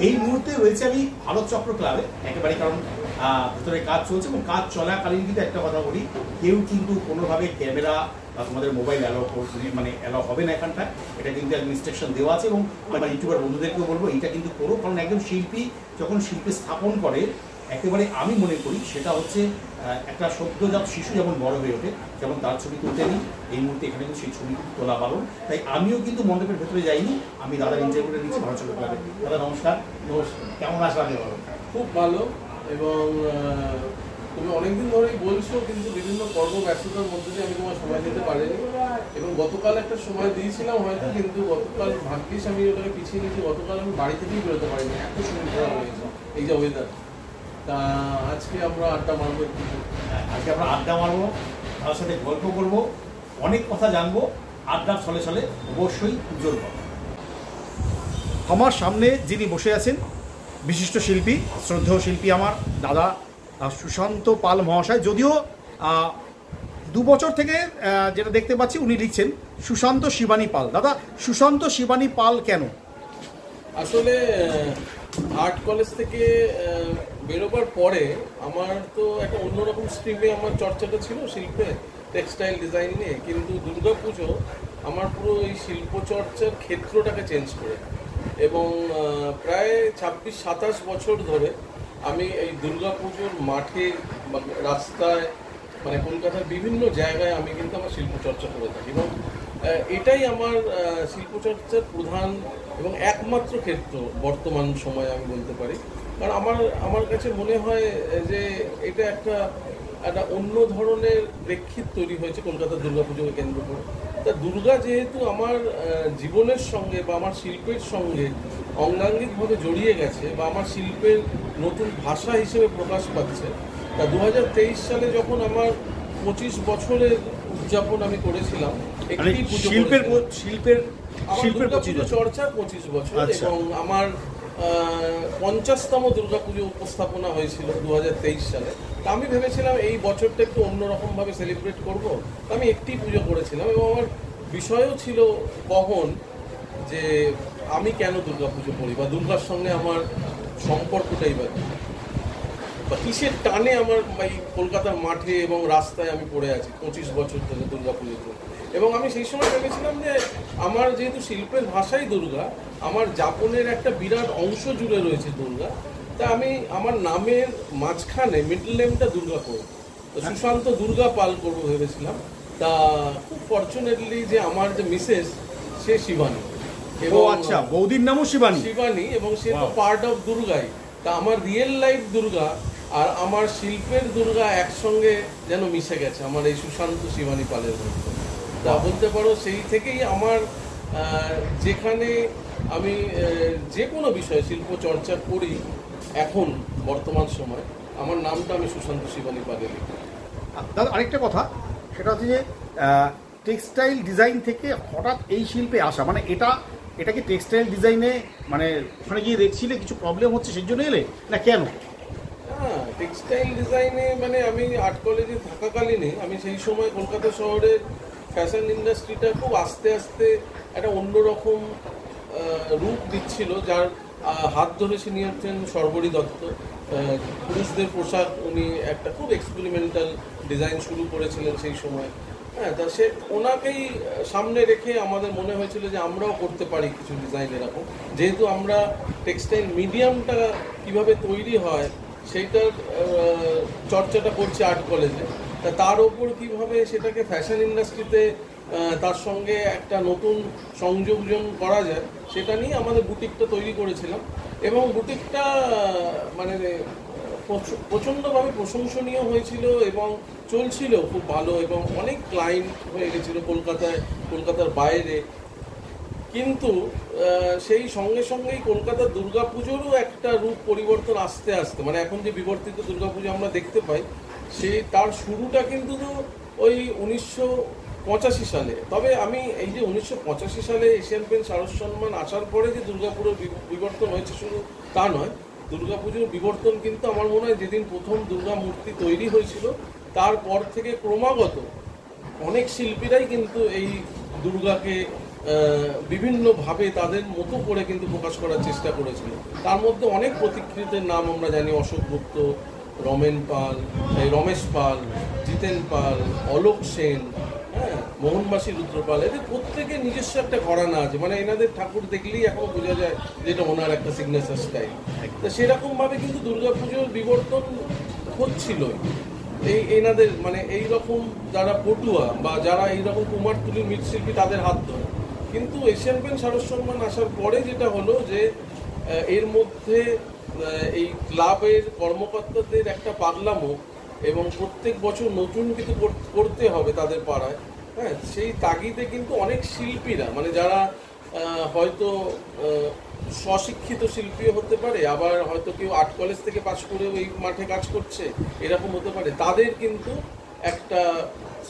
এই মুহূর্তে রয়েছে আমি ভারত চক্র ক্লাবে একেবারে, কারণ ভেতরে কাজ চলছে এবং কাজ চলাকালীন কিন্তু একটা কথা বলি, কেউ কিন্তু কোনোভাবে ক্যামেরা বা তোমাদের মোবাইল অ্যালাউ হবে না এখানটায়। এটা কিন্তু একদম ইনস্ট্রাকশন দেওয়া আছে এবং আমার ইউটিউবার বন্ধুদেরকেও বলবো এটা কিন্তু করো, কারণ একজন শিল্পী যখন শিল্পী স্থাপন করে একেবারে আমি মনে করি সেটা হচ্ছে একটা সদ্যজাত শিশু যেমন বড় হয়ে ওঠে, যেমন তার ছবি তুলতে নিই এই মুহূর্তে এখানে কিন্তু সেই ছবি তোলা পারো। তাই আমিও কিন্তু মণ্ডপের ভেতরে যাইনি, আমি দাদার ইন্টারভিউটা নিচ্ছি ভারত চক্র ক্লাবে। দাদা নমস্কার। নমস্কার, কেমন আসলে বলো? খুব ভালো। এবং তুমি অনেকদিন ধরেই বলছো, কিন্তু বিভিন্ন কর্ম ব্যস্ততার মধ্যে দিয়ে আমি তোমার সময় দিতে পারিনি। এবং গতকাল একটা সময় দিয়েছিলাম হয়তো, কিন্তু গতকাল ভাগ্যিস আমি ওটাকে পিছিয়ে নিয়েছি। গতকাল আমি বাড়ি থেকেই বেরোতে পারিনি, এত সুন্দর হয়েছে এই যে ওয়েদার। তা আজকে আমরা আড্ডা মারবো, আজকে আমরা আড্ডা মারবো, তার সাথে গল্প করবো, অনেক কথা জানবো। আড্ডার ছলে ছলে অবশ্যই পুজোর কথা। আমার সামনে যিনি বসে আছেন বিশিষ্ট শিল্পী, শ্রদ্ধেয় শিল্পী আমার দাদা সুশান্ত পাল মহাশয়। যদিও 2 বছর থেকে যেটা দেখতে পাচ্ছি উনি লিখছেন সুশান্ত শিবানী পাল। দাদা সুশান্ত শিবানী পাল কেন? আসলে আর্ট কলেজ থেকে বেরোবার পরে আমার তো একটা অন্যরকম স্ট্রিমে আমার চর্চাটা ছিল, শিল্পে টেক্সটাইল ডিজাইন নিয়ে। কিন্তু দুর্গাপুজো আমার পুরো এই শিল্প চর্চার ক্ষেত্রটাকে চেঞ্জ করে, এবং প্রায় 26-27 বছর ধরে আমি এই দুর্গাপুজোর মাঠে বা রাস্তায়, মানে কলকাতার বিভিন্ন জায়গায় আমি কিন্তু আমার শিল্পচর্চা করে থাকি। এবং এটাই আমার শিল্পচর্চার প্রধান এবং একমাত্র ক্ষেত্র বর্তমান সময়ে আমি বলতে পারি। কারণ আমার কাছে মনে হয় যে এটা একটা অন্য ধরনের প্রেক্ষিত তৈরি হয়েছে কলকাতার দুর্গাপুজোকে কেন্দ্র করে। তা দুর্গা যেহেতু আমার জীবনের সঙ্গে বা আমার শিল্পের সঙ্গে অঙ্গাঙ্গিকভাবে জড়িয়ে গেছে বা আমার শিল্পের নতুন ভাষা হিসেবে প্রকাশ পাচ্ছে, তা 2023 সালে যখন আমার 25 বছরের উদযাপন আমি করেছিলাম, শিল্পের চর্চার 25 বছর, এবং আমার 50তম দুর্গাপুজো উপস্থাপনা হয়েছিল 2023 সালে। তা আমি ভেবেছিলাম এই বছরটা একটু অন্যরকমভাবে সেলিব্রেট করব। আমি একটি পুজো করেছিলাম এবং আমার বিষয়ও ছিল কখন যে আমি কেন দুর্গাপুজো করি বা দুর্গার সঙ্গে আমার সম্পর্কটাই বা কিসের টানে আমার এই কলকাতার মাঠে এবং রাস্তায় আমি পড়ে আছি 25 বছর ধরে দুর্গাপুজোতে। এবং আমি সেই সময় ভেবেছিলাম যে আমার যেহেতু শিল্পের ভাষাই দুর্গা, আমার যাপনের একটা বিরাট অংশ জুড়ে রয়েছে দুর্গা, তা আমি আমার নামের মাঝখানে মিডল নেমটা দুর্গা করব, সুশান্ত দুর্গা পাল করবো ভেবেছিলাম। তা খুব ফরচুনেটলি যে আমার যে মিসেস সে শিবানী, এবং আচ্ছা বৌদির নামও শিবানী, এবং সে তো পার্ট অফ দুর্গাই। তা আমার রিয়েল লাইফ দুর্গা আর আমার শিল্পের দুর্গা একসঙ্গে যেন মিশে গেছে আমার এই সুশান্ত শিবানী পালের মধ্যে। তা বলতে পারো সেই থেকেই আমার যেখানে আমি যে কোনো বিষয়ে শিল্প চর্চা করি এখন বর্তমান সময়, আমার নামটা আমি সুশান্ত শিবানী পালে লিখি। দাদা আরেকটা কথা, সেটা হচ্ছে যে টেক্সটাইল ডিজাইন থেকে হঠাৎ এই শিল্পে আসা, মানে এটা কি টেক্সটাইল ডিজাইনে মানে ওখানে গিয়ে দেখছিলে কিছু প্রবলেম হচ্ছে সেই জন্য এলে, না কেন? হ্যাঁ, টেক্সটাইল ডিজাইনে মানে আমি আর্ট কলেজে থাকাকালীনে আমি সেই সময় কলকাতা শহরের ফ্যাশন ইন্ডাস্ট্রিটা খুব আস্তে আস্তে একটা অন্যরকম রূপ দিচ্ছিল, যার হাত ধরে নিয়ে হচ্ছেন সর্বরী দত্ত। পুরুষদের পোশাক উনি একটা খুব এক্সপেরিমেন্টাল ডিজাইন শুরু করেছিলেন সেই সময়। হ্যাঁ, তা সে ওনাকেই সামনে রেখে আমাদের মনে হয়েছিল যে আমরাও করতে পারি কিছু ডিজাইন এরকম, যেহেতু আমরা টেক্সটাইল মিডিয়ামটা কিভাবে তৈরি হয় সেইটার চর্চাটা করছি আর্ট কলেজে। তা তার ওপর কীভাবে সেটাকে ফ্যাশন ইন্ডাস্ট্রিতে তার সঙ্গে একটা নতুন সংযোজন করা যায় সেটা নিয়ে আমাদের বুটিকটা তৈরি করেছিলাম। এবং বুটিকটা মানে প্রচণ্ডভাবে প্রশংসনীয় হয়েছিল এবং চলছিল খুব ভালো, এবং অনেক ক্লায়েন্ট হয়ে গেছিলো কলকাতার বাইরে। কিন্তু সেই সঙ্গে সঙ্গেই কলকাতার দুর্গাপুজোরও একটা রূপ পরিবর্তন আস্তে আস্তে, মানে এখন যে বিবর্তিত দুর্গাপুজো আমরা দেখতে পাই তার শুরুটা কিন্তু ওই 1985 সালে। তবে আমি এই যে 1985 সালে এশিয়ান পেইন্টস শারদ সম্মান আসার পরে যে দুর্গাপুরের বিবর্তন হয়েছে শুধু তা নয়, দুর্গাপুজোর বিবর্তন কিন্তু আমার মনে হয় যেদিন প্রথম দুর্গা মূর্তি তৈরি হয়েছিল তারপর থেকে ক্রমাগত অনেক শিল্পীরাই কিন্তু এই দুর্গাকে বিভিন্নভাবে তাদের মতো করে কিন্তু প্রকাশ করার চেষ্টা করেছিল। তার মধ্যে অনেক প্রতিকৃতের নাম আমরা জানি, অশোক গুপ্ত, রমেশ পাল, জিতেন পাল, অলোক সেন, হ্যাঁ, মোহনবাসী রুদ্রপাল, এদের প্রত্যেকের নিজস্ব একটা ঘরানা আছে। মানে এনাদের ঠাকুর দেখলেই এখন বোঝা যায় যেটা ওনার একটা সিগনেচার স্টাইল। তো সেরকমভাবে কিন্তু দুর্গাপুজোর বিবর্তন হচ্ছিল এনাদের, মানে এইরকম যারা পটুয়া বা যারা এইরকম কুমারটুলির মৃৎশিল্পী তাদের হাত ধরে। কিন্তু এশিয়ান পেইন্ট শারদ সম্মান আসার পরে যেটা হলো যে এর মধ্যে এই ক্লাবের কর্মকর্তাদের একটা পাগলামো এবং প্রত্যেক বছর নতুন কিছু করতে হবে তাদের পাড়ায়, হ্যাঁ, সেই তাগিদে কিন্তু অনেক শিল্পীরা, মানে যারা হয়তো স্বশিক্ষিত শিল্পীও হতে পারে, আবার হয়তো কেউ আর্ট কলেজ থেকে পাশ করেও এই মাঠে কাজ করছে, এরকম হতে পারে, তাদের কিন্তু একটা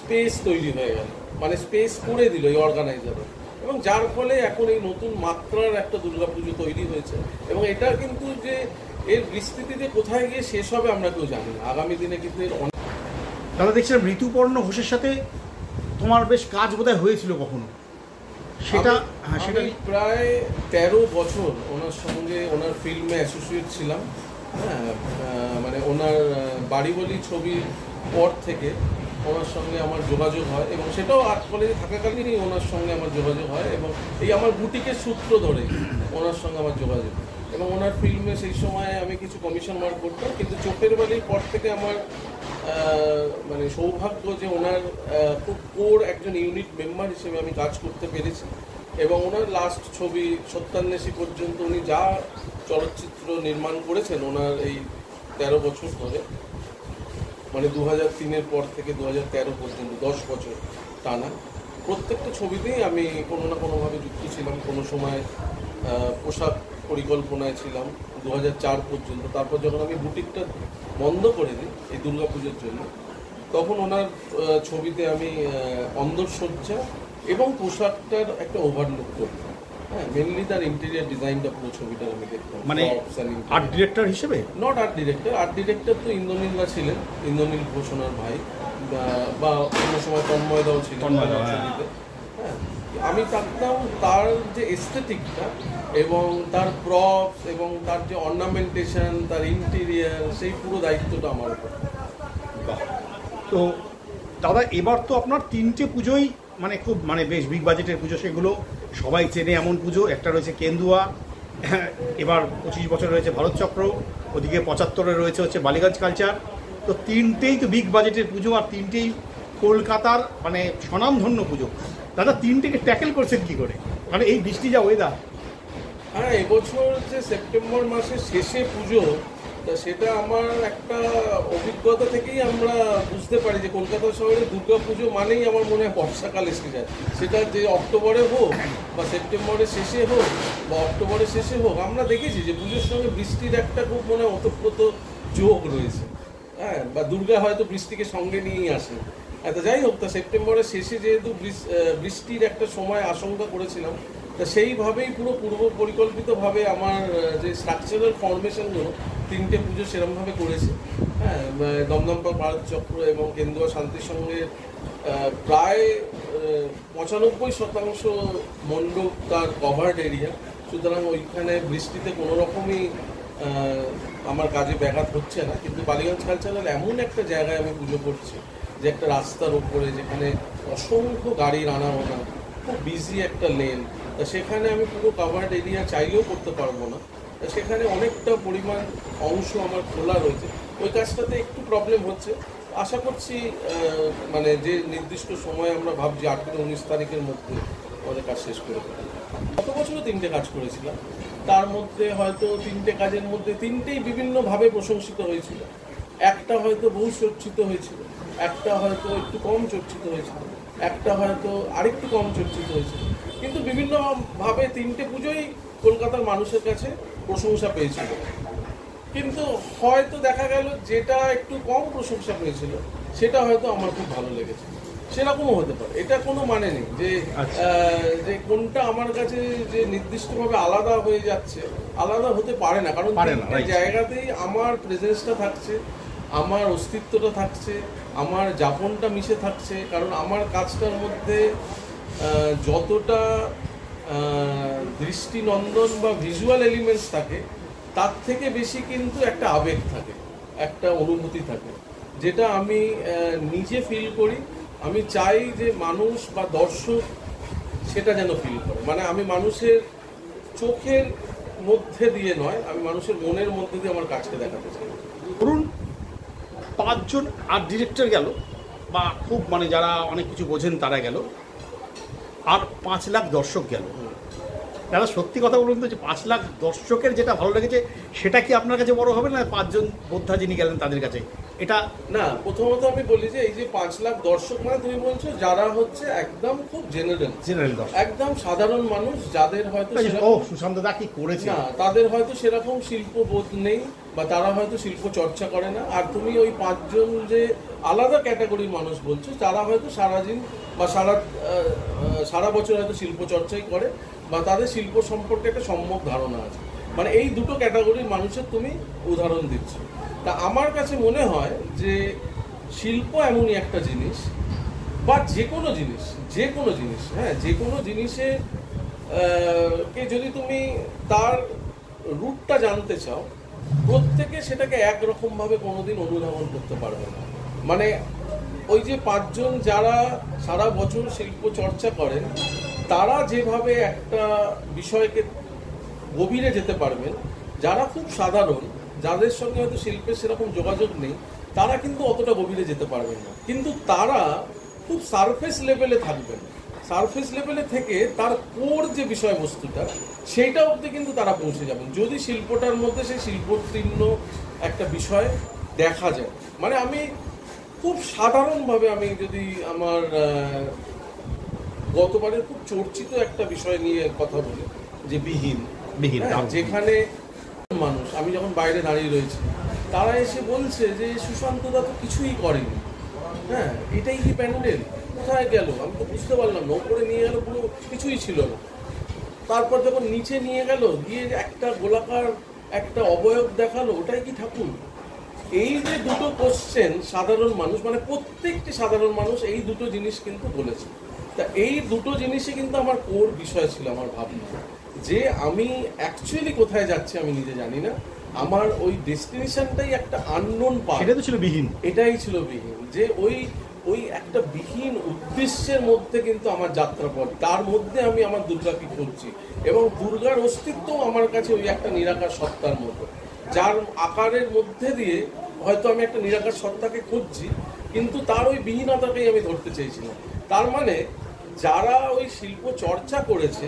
স্পেস তৈরি হয়ে গেল, মানে স্পেস করে দিল এই অর্গানাইজাররা, এবং যার ফলে এখন এই নতুন মাত্রার একটা দুর্গাপুজো তৈরি হয়েছে। এবং এটা কিন্তু যে এর বিস্তৃতিতে কোথায় গিয়ে শেষ হবে আমরা কেউ জানি না। আগামী দিনে কিন্তু এর দাদা দেখছিলাম ঋতুপর্ণ ঘোষের সাথে তোমার বেশ কাজ বোধহয় হয়েছিল কখনো, সেটা? হ্যাঁ, সেটা প্রায় 13 বছর ওনার সঙ্গে ওনার ফিল্মে অ্যাসোসিয়েট ছিলাম। হ্যাঁ, মানে ওনার বাড়িবলি ছবির পর থেকে ওনার সঙ্গে আমার যোগাযোগ হয়, এবং সেটাও আর্ট কলেজে থাকাকালীনই ওনার সঙ্গে আমার যোগাযোগ হয়, এবং এই আমার বুটিকের সূত্র ধরে ওনার সঙ্গে আমার যোগাযোগ। এবং ওনার ফিল্মে সেই সময় আমি কিছু কমিশন ওয়ার্ক করতাম, কিন্তু চোখের বালির পর থেকে আমার মানে সৌভাগ্য যে ওনার খুব কোর একজন ইউনিট মেম্বার হিসেবে আমি কাজ করতে পেরেছি। এবং ওনার লাস্ট ছবি সত্যান্বেষী পর্যন্ত উনি যা চলচ্চিত্র নির্মাণ করেছেন ওনার এই 13 বছর ধরে, মানে 2003-এর পর থেকে 2013 পর্যন্ত 10 বছর টানা, প্রত্যেকটা ছবিতেই আমি কোনো না কোনোভাবে যুক্ত ছিলাম। কোনো সময় পোশাক পরিকল্পনায় ছিলাম 2004 পর্যন্ত। তারপর যখন আমি বুটিকটা বন্ধ করে দিই এই দুর্গাপুজোর জন্য, তখন ওনার ছবিতে আমি অন্দরসজ্জা এবং পোশাকটার একটা ওভারলুক করতাম। হ্যাঁ, মেনলি তার ইন্টেরিয়ার ডিজাইনটা পুরো ছবিটার আমি দেখতাম। মানে আর্ট ডিরেক্টর হিসেবে? নট আর্ট ডিরেক্টর তো ইন্দ্রনীলদা ছিলেন, ইন্দ্রনীল ঘোষ ওনার ভাই, বা কোনো সময় তন্ময়দাও ছিলেন ছবিতে। হ্যাঁ, আমি থাকতাম তার যে এস্থেটিকটা এবং তার প্রপস এবং তার যে অর্নামেন্টেশন, তার ইন্টেরিয়ার, সেই পুরো দায়িত্বটা আমার উপর। তো দাদা এবার তো আপনার 3টে পুজোই মানে খুব মানে বেশ বিগ বাজেটের পুজো, সেগুলো সবাই চেনে এমন পুজো। একটা রয়েছে কেন্দুয়া, এবার 25 বছর রয়েছে ভারতচক্র, ওদিকে 75-এ রয়েছে হচ্ছে বালিগঞ্জ কালচার। তো 3টেই তো বিগ বাজেটের পুজো, আর 3টেই কলকাতার মানে স্বনামধন্য পুজো। দাদা 3টেকে ট্যাকেল করছেন কি করে, মানে এই বৃষ্টি যা ওয়েদার? হ্যাঁ, এবছর যে সেপ্টেম্বর মাসের শেষে পুজো, তা সেটা আমার একটা অভিজ্ঞতা থেকেই আমরা বুঝতে পারি যে কলকাতা শহরে দুর্গা পুজো মানেই আমার মনে হয় বর্ষাকাল এসে যায়। সেটা যে অক্টোবরে হোক বা সেপ্টেম্বরের শেষে হোক বা অক্টোবরের শেষে হোক, আমরা দেখেছি যে পুজোর সঙ্গে বৃষ্টির একটা খুব মনে ওতপ্রোত যোগ রয়েছে। হ্যাঁ, বা দুর্গা হয়তো বৃষ্টিকে সঙ্গে নিয়েই আসে। তো যাই হোক, তা সেপ্টেম্বরের শেষে যেহেতু বৃষ্টির একটা সময় আশঙ্কা করেছিলাম, তা সেইভাবেই পুরো পূর্ব পরিকল্পিতভাবে আমার যে স্ট্রাকচারাল ফর্মেশনগুলো 3টে পুজো সেরকমভাবে করেছে। হ্যাঁ, দমদমপাল ভারতচক্র এবং কেন্দুয়া শান্তির সঙ্গে প্রায় 95% মণ্ডপ তার কভার্ড এরিয়া। সুতরাং ওইখানে বৃষ্টিতে কোনো রকমই আমার কাজে ব্যাঘাত হচ্ছে না। কিন্তু বালিগঞ্জ কালচারাল এমন একটা জায়গায় আমি পুজো করছি যে একটা রাস্তার উপরে, যেখানে অসংখ্য গাড়ির আনাগোনা, খুব বিজি একটা লেন, তা সেখানে আমি পুরো কাভার্ড এরিয়া চাইলেও করতে পারবো না। তা সেখানে অনেকটা পরিমাণ অংশ আমার খোলা রয়েছে, ওই কাজটাতে একটু প্রবলেম হচ্ছে। আশা করছি মানে যে নির্দিষ্ট সময় আমরা ভাবছি 8 থেকে 19 তারিখের মধ্যে আমাদের কাজ শেষ করে দেবো। গত বছরও 3টে কাজ করেছিলাম, তার মধ্যে হয়তো 3টে কাজের মধ্যে 3টেই বিভিন্নভাবে প্রশংসিত হয়েছিল। একটা হয়তো বহু চর্চিত হয়েছিল, একটা হয়তো একটু কম চর্চিত হয়েছিল, একটা হয়তো আরেকটু কম চর্চিত হয়েছিল। কিন্তু বিভিন্নভাবে 3টে পুজোই কলকাতার মানুষের কাছে প্রশংসা পেয়েছিল। কিন্তু হয়তো দেখা গেল যেটা একটু কম প্রশংসা পেয়েছিল সেটা হয়তো আমার খুব ভালো লেগেছে, সেরকমও হতে পারে। এটা কোনো মানে নেই যে যে কোনটা আমার কাছে যে নির্দিষ্টভাবে আলাদা হয়ে যাচ্ছে, আলাদা হতে পারে না। কারণ জায়গাতেই আমার প্রেজেন্সটা থাকছে, আমার অস্তিত্বটা থাকছে, আমার যাপনটা মিশে থাকছে। কারণ আমার কাজটার মধ্যে যতটা দৃষ্টিনন্দন বা ভিজুয়াল এলিমেন্টস থাকে, তার থেকে বেশি কিন্তু একটা আবেগ থাকে, একটা অনুভূতি থাকে, যেটা আমি নিজে ফিল করি। আমি চাই যে মানুষ বা দর্শক সেটা যেন ফিল করে। মানে আমি মানুষের চোখের মধ্যে দিয়ে নয়, আমি মানুষের মনের মধ্যে দিয়ে আমার কাজকে দেখাতে চাই। ধরুন 5 জন আর্ট ডিরেক্টর গেল, বা খুব মানে যারা অনেক কিছু বোঝেন তারা গেল, আর 5 লাখ দর্শক গেল। দাদা সত্যি কথা বলুন তো, যে 5 লাখ দর্শকের যেটা ভালো লেগেছে সেটা কি আপনার কাছে বড় হবে, না 5 জন বোদ্ধা যিনি গেলেন তাদের কাছে? এটা না, প্রথমত আমি বলি যে এই যে 5 লাখ দর্শক মানে তুমি বলছো যারা হচ্ছে একদম খুব জেনারেল দর্শক, একদম সাধারণ মানুষ, যাদের হয়তো সুশান্ত দা কি করেছে না, তাদের হয়তো সেরকম শিল্পবোধ নেই, বা তারা হয়তো শিল্প চর্চা করে না। আর তুমি ওই 5 জন যে আলাদা ক্যাটাগরির মানুষ বলছো, তারা হয়তো সারাদিন বা সারা বছর হয়তো শিল্প চর্চাই করে, বা তাদের শিল্প সম্পর্কে একটা সম্যক ধারণা আছে। মানে এই দুটো ক্যাটাগরির মানুষের তুমি উদাহরণ দিচ্ছ। তা আমার কাছে মনে হয় যে শিল্প এমনই একটা জিনিস, বা যে কোনো জিনিস হ্যাঁ, যে কোনো জিনিসে কে যদি তুমি তার রুটটা জানতে চাও, প্রত্যেকে সেটাকে একরকমভাবে কোনোদিন অনুধাবন করতে পারবে না। মানে ওই যে 5 জন যারা সারা বছর শিল্প চর্চা করেন, তারা যেভাবে একটা বিষয়কে গভীরে যেতে পারবেন, যারা খুব সাধারণ, যাদের সঙ্গে হয়তো শিল্পের সেরকম যোগাযোগ নেই, তারা কিন্তু অতটা গভীরে যেতে পারবেন না। কিন্তু তারা খুব সারফেস লেভেলে থাকবেন, সারফেস লেভেলে থেকে তার কোর যে বিষয়বস্তুটা, সেইটা অবধি কিন্তু তারা পৌঁছে যাবেন, যদি শিল্পটার মধ্যে সেই শিল্পোত্তীর্ণ একটা বিষয় দেখা যায়। মানে আমি খুব সাধারণভাবে, আমি যদি আমার গতবারের খুব চর্চিত একটা বিষয় নিয়ে কথা বলি, যে বিহীন, যেখানে মানুষ, আমি যখন বাইরে দাঁড়িয়ে রয়েছি, তারা এসে বলছে যে সুশান্ত দা তো কিছুই করেনি, হ্যাঁ এটাই কি প্যান্ডেল, কোথায় গেল, আমি তো বুঝতে পারলাম না, ওপরে নিয়ে গেল পুরো কিছুই ছিল না, তারপর যখন নিচে নিয়ে গেল, গিয়ে একটা গোলাকার একটা অবয়ব দেখালো, ওটাই কি ঠাকুর? এই যে দুটো কোশ্চেন সাধারণ মানুষ, মানে প্রত্যেকটি সাধারণ মানুষ এই দুটো জিনিস কিন্তু বলেছে। তা এই দুটো জিনিসই কিন্তু আমার কোর বিষয় ছিল, আমার ভাবনা, যে আমি অ্যাকচুয়ালি কোথায় যাচ্ছি আমি নিজে জানি না, আমার ওই ডেস্টিনেশনটাই একটা আননোন পাথ। এটা তো ছিল বিহীন, এটাই ছিল বিহীন, যে ওই একটা বিহীন উদ্দেশ্যের মধ্যে কিন্তু আমার যাত্রাপথ, তার মধ্যে আমি আমার দুর্গাকে খুঁজছি, এবং দুর্গার অস্তিত্ব আমার কাছে ওই একটা নিরাকার সত্তার মতো, যার আকারের মধ্যে দিয়ে হয়তো আমি একটা নিরাকার সত্তাকে খুঁজছি, কিন্তু তার ওই বিহীনতাকেই আমি ধরতে চেয়েছিলাম। তার মানে যারা ওই শিল্প চর্চা করেছে,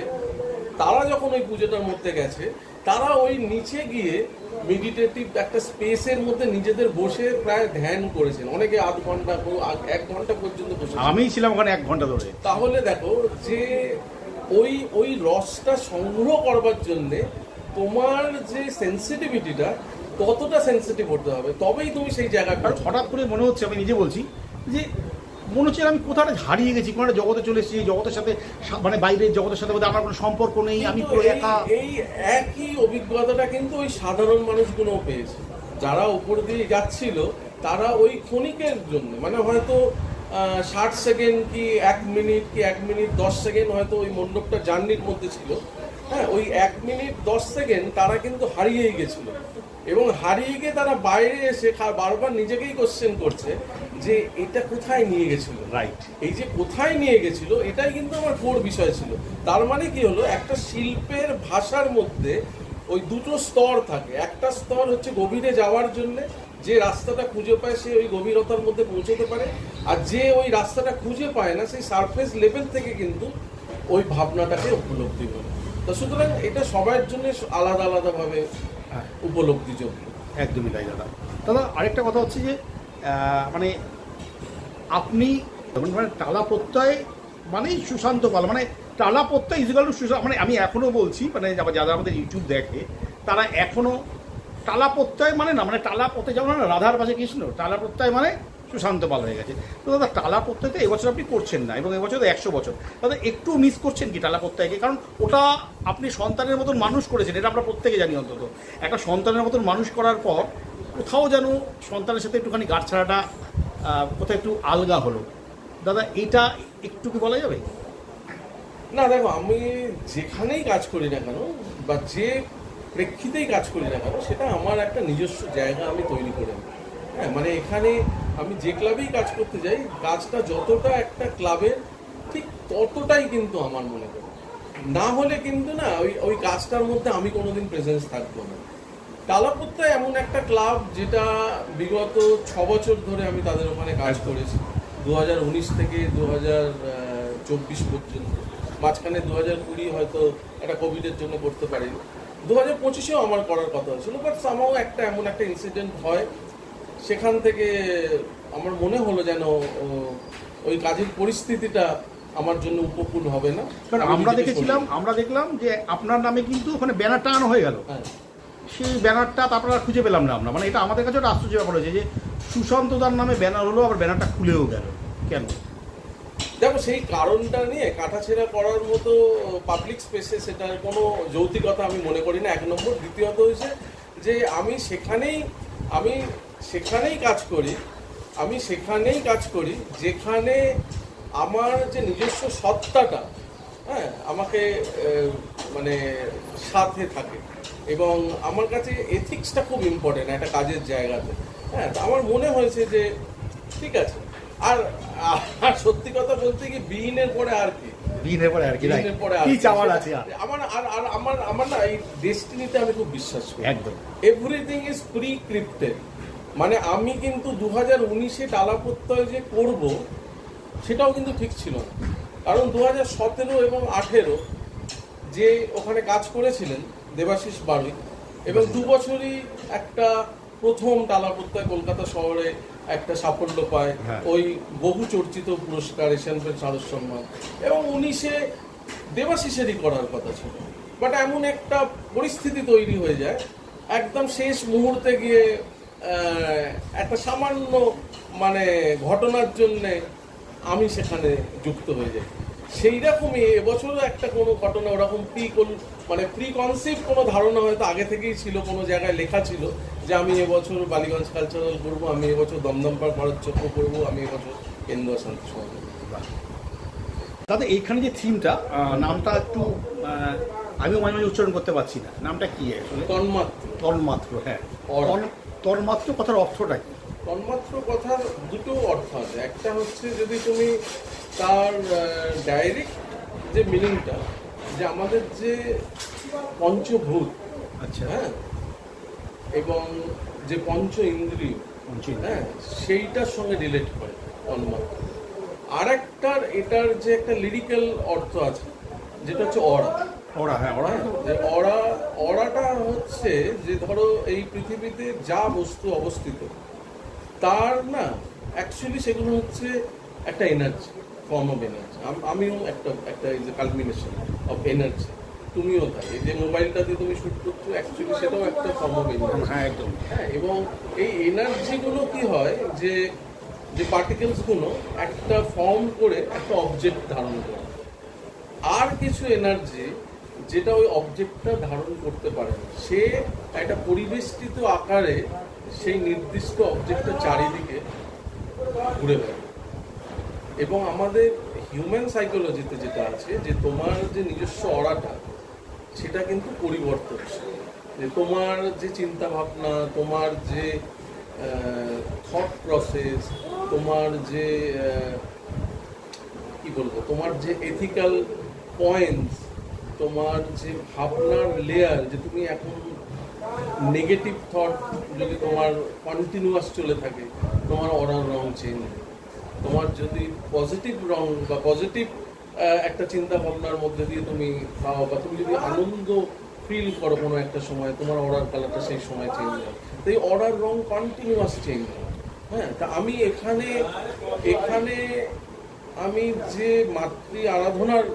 তারা যখন ওই পুজোটার মধ্যে গেছে, তারা ওই নিচে গিয়ে মেডিটেটিভ একটা স্পেসের মধ্যে নিজেদের বসে প্রায় ধ্যান করেছেন, অনেকে আধ ঘন্টা 1 ঘন্টা পর্যন্ত বসে, আমি ছিলাম ওখানে 1 ঘন্টা ধরে। তাহলে দেখো যে ওই রসটা সংগ্রহ করবার জন্যে তোমার যে সেন্সিটিভিটিটা, কতটা সেন্সিটিভ হতে হবে, তবেই তুমি সেই জায়গাটা। হঠাৎ করে মনে হচ্ছে, আমি নিজে বলছি, যে মনে হচ্ছে আমি কোথাও হারিয়ে গেছি, কোনো একটা জগতে চলে এসেছি, জগতের সাথে, মানে বাইরের জগতের সাথে আমার কোনো সম্পর্ক নেই, আমি পুরো একা। এই একই অভিজ্ঞতাটা কিন্তু ওই সাধারণ মানুষগুলোও পেয়েছে, যারা উপর দিয়ে যাচ্ছিল, তারা ওই ক্ষণিকের জন্য, মানে হয়তো 60 সেকেন্ড কি 1 মিনিট কি 1 মিনিট 10 সেকেন্ড হয়তো ওই মণ্ডপটা জার্নির মধ্যে ছিল, হ্যাঁ ওই 1 মিনিট 10 সেকেন্ড তারা কিন্তু হারিয়েই গেছিল, এবং হারিয়ে গিয়ে তারা বাইরে এসে বারবার নিজেকেই কোশ্চেন করছে যে এটা কোথায় নিয়ে গেছিল। রাইট, এই যে কোথায় নিয়ে গেছিল, এটাই কিন্তু আমার কোর বিষয় ছিল। তার মানে কি হলো, একটা শিল্পের ভাষার মধ্যে ওই দুটো স্তর থাকে। একটা স্তর হচ্ছে গভীরে যাওয়ার জন্য, যে রাস্তাটা খুঁজে পায় সে ওই গভীরতার মধ্যে পৌঁছতে পারে, আর যে ওই রাস্তাটা খুঁজে পায় না, সেই সারফেস লেভেল থেকে কিন্তু ওই ভাবনাটাকে উপলব্ধি করে। তো সুতরাং এটা সবার জন্য আলাদা আলাদাভাবে উপলব্ধিযোগ্য। একদমই তাই দাদা। দাদা আরেকটা কথা হচ্ছে যে মানে আপনি মানে টালা প্রত্যয় মানেই সুশান্ত পাল, মানে টালা প্রত্যয় ইজিক্যাল টু সুশান্ত, মানে আমি এখনও বলছি, মানে যারা আমাদের ইউটিউব দেখে তারা এখনও টালা প্রত্যয় মানে না, মানে টালা প্রত্যয় যেমন না রাধার পাশে কৃষ্ণ, টালা প্রত্যয় মানে সুশান্ত পাল হয়ে গেছে। তো দাদা টালা প্রত্যয় তো এবছর আপনি করছেন না, এবং এবছর তো 100 বছর, দাদা একটু মিস করছেন কি টালা প্রত্যয়কে? কারণ ওটা আপনি সন্তানের মতন মানুষ করেছেন, এটা আমরা প্রত্যেকে জানি। অন্তত একটা সন্তানের মতন মানুষ করার পর কোথাও যেন সন্তানের সাথে একটুখানি গাঁটছাড়াটা কোথাও একটু আলগা হলো। দাদা এটা একটু কি বলা যাবে? না দেখো, আমি যেখানেই কাজ করি না কেন বা যে প্রেক্ষিতেই কাজ করি না কেন, সেটা আমার একটা নিজস্ব জায়গা আমি তৈরি করে নিই। হ্যাঁ, মানে এখানে আমি যে ক্লাবেই কাজ করতে যাই, কাজটা যতটা একটা ক্লাবের ঠিক ততটাই কিন্তু আমার মনে করি। না হলে কিন্তু না ওই কাজটার মধ্যে আমি কোনোদিন প্রেজেন্স থাকবো না। টালাপত্তা এমন একটা ক্লাব যেটা বিগত 6 বছর ধরে আমি তাদের ওখানে কাজ করেছি, 2019 থেকে 2024 পর্যন্ত। মাঝখানে 2020 হয়তো একটা কোভিডের জন্য করতে পারিনি, 2025-এও আমার করার কথা ছিল, বাট সামহাও একটা এমন একটা ইনসিডেন্ট হয়, সেখান থেকে আমার মনে হলো যেন ওই কাজের পরিস্থিতিটা আমার জন্য উপকূল হবে না। কারণ আমরা দেখলাম যে আপনার নামে কিন্তু ওখানে ব্যানার টাঙানো হয়ে গেল। হ্যাঁ, সেই ব্যানারটা তারপর আর খুঁজে পেলাম না আমরা, মানে এটা আমাদের কাছে একটা আশ্চর্য ব্যাপার হয়েছে যে সুশান্ত দার নামে ব্যানার হলো, আবার ব্যানারটা খুলেও গেল কেন? দেখো, সেই কারণটা নিয়ে কাটাছেঁড়া করার মতো পাবলিক স্পেসে সেটার কোনো যৌক্তিকতা আমি মনে করি না, 1 নম্বর। দ্বিতীয়ত হয়েছে যে আমি সেখানেই কাজ করি যেখানে আমার যে নিজস্ব সত্তাটা, হ্যাঁ, আমাকে মানে সাথে থাকে, এবং আমার কাছে এথিক্সটা খুব ইম্পর্টেন্ট একটা কাজের জায়গাতে। হ্যাঁ, তো আমার মনে হয়েছে যে ঠিক আছে। আর সত্যি কথা বলতে কি, বিহীনের পরে আর কি, আমার না এই ডেস্টিনিতে আমি খুব বিশ্বাস করি। একদম, এভরিথিং ইজ প্রি ক্রিপ্টেড। মানে আমি কিন্তু 2019-এ টালাপত্তয় যে করব সেটাও কিন্তু ঠিক ছিল না, কারণ 2017 এবং 2018 যে ওখানে কাজ করেছিলেন দেবাশিস বাড়ুই, এবং 2 বছরই একটা প্রথম টালাপত্তায় কলকাতা শহরে একটা সাফল্য পায়, ওই বহু চর্চিত পুরস্কার এশিয়ান ফিল্ম শারদ সম্মান, এবং 19-এ দেবাশিসেরই করার কথা ছিল, বাট এমন একটা পরিস্থিতি তৈরি হয়ে যায় একদম শেষ মুহূর্তে গিয়ে একটা সামান্য মানে ঘটনার জন্যে আমি সেখানে যুক্ত হয়ে যাই। সেই রকমই এবছরও একটা কোনো ঘটনা ওরকম প্রি কনসিভ কোনো ধারণা হয়তো আগে থেকেই ছিল, কোনো জায়গায় লেখা ছিল যে আমি এবছর বালিগঞ্জ কালচারাল করবো, আমি এবছর দমদম পার্ক ভারত চক্র করবো, আমি এবছর কেন্দ্র শান্তি সমাজ। দাদা, এইখানে যে থিমটা, নামটা একটু আমিও মাঝে মাঝে উচ্চারণ করতে পারছি না, নামটা কি আসলে? তন্মাত্র। হ্যাঁ, তন্মাত্র কথার অর্থটা কি? তন্মাত্র কথার দুটো অর্থ আছে। একটা হচ্ছে যদি তুমি তার ডাইরেক্ট যে মিনিংটা, যে আমাদের যে পঞ্চভূত, আচ্ছা, হ্যাঁ, এবং যে পঞ্চ ইন্দ্রিয়, হ্যাঁ, সেইটার সঙ্গে রিলেট করে তন্মাত্র। আর একটার এটার যে একটা লিরিক্যাল অর্থ আছে, যেটা হচ্ছে অরাটা হচ্ছে যে ধরো এই পৃথিবীতে যা বস্তু অবস্থিত তার না অ্যাকচুয়ালি সেগুলো হচ্ছে একটা এনার্জি, ফর্ম অফ এনার্জি। আমিও একটা is a culmination of energy, তুমিও তাই। এই যে মোবাইলটা দিয়ে তুমি শুট করছো, অ্যাকচুয়ালি সেটাও একটা ফর্ম অফ এনার্জি। হ্যাঁ, একদম। হ্যাঁ, এবং এই এনার্জিগুলো কি হয় যে পার্টিকেলসগুলো একটা ফর্ম করে একটা অবজেক্ট ধারণ করে। আর কিছু এনার্জি যেটা ওই অবজেক্টটা ধারণ করতে পারে না, সে একটা পরিবেষ্টিত আকারে সেই নির্দিষ্ট অবজেক্টটা চারিদিকে ঘুরে বেড়ায়। এবং আমাদের হিউম্যান সাইকোলজিতে যেটা আছে, যে তোমার যে নিজস্ব অরাটা সেটা কিন্তু পরিবর্তনশীল, যে তোমার যে চিন্তা ভাবনা, তোমার যে থট প্রসেস, তোমার যে কি বলবো, তোমার যে এথিক্যাল পয়েন্টস, তোমার যে ভাবনার লেয়ার, যে তুমি এখন নেগেটিভ থট যদি তোমার কন্টিনিউয়াস চলে থাকে, তোমার অরার রং চেঞ্জ। তোমার যদি পজিটিভ রং বা পজিটিভ একটা চিন্তা ভাবনার মধ্যে দিয়ে তুমি পাও, বা তুমি যদি আনন্দ ফিল করো কোনো একটা সময়, তোমার অরার কালারটা সেই সময় চেঞ্জ হয়। তো এই অরার রং কন্টিনিউয়াস চেঞ্জ হয়। হ্যাঁ, তা আমি এখানে আমি যে মাতৃ আরাধনার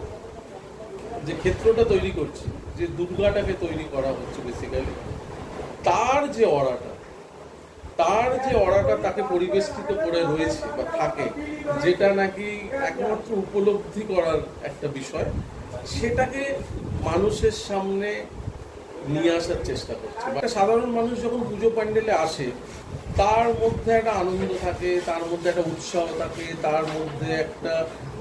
যে ক্ষেত্রটা তৈরি করছি, যে দুর্গাটাকে তৈরি করা হচ্ছে বেসিক্যালি, তার যে অরাটা তাকে পরিবেষ্টিত করে রয়েছে বা থাকে, যেটা নাকি একমাত্র উপলব্ধি করার একটা বিষয়, সেটাকে মানুষের সামনে নিয়ে আসার চেষ্টা করছি। সাধারণ মানুষ যখন পুজো প্যান্ডেলে আসে তার মধ্যে একটা আনন্দ থাকে, তার মধ্যে একটা উৎসাহ থাকে, তার মধ্যে একটা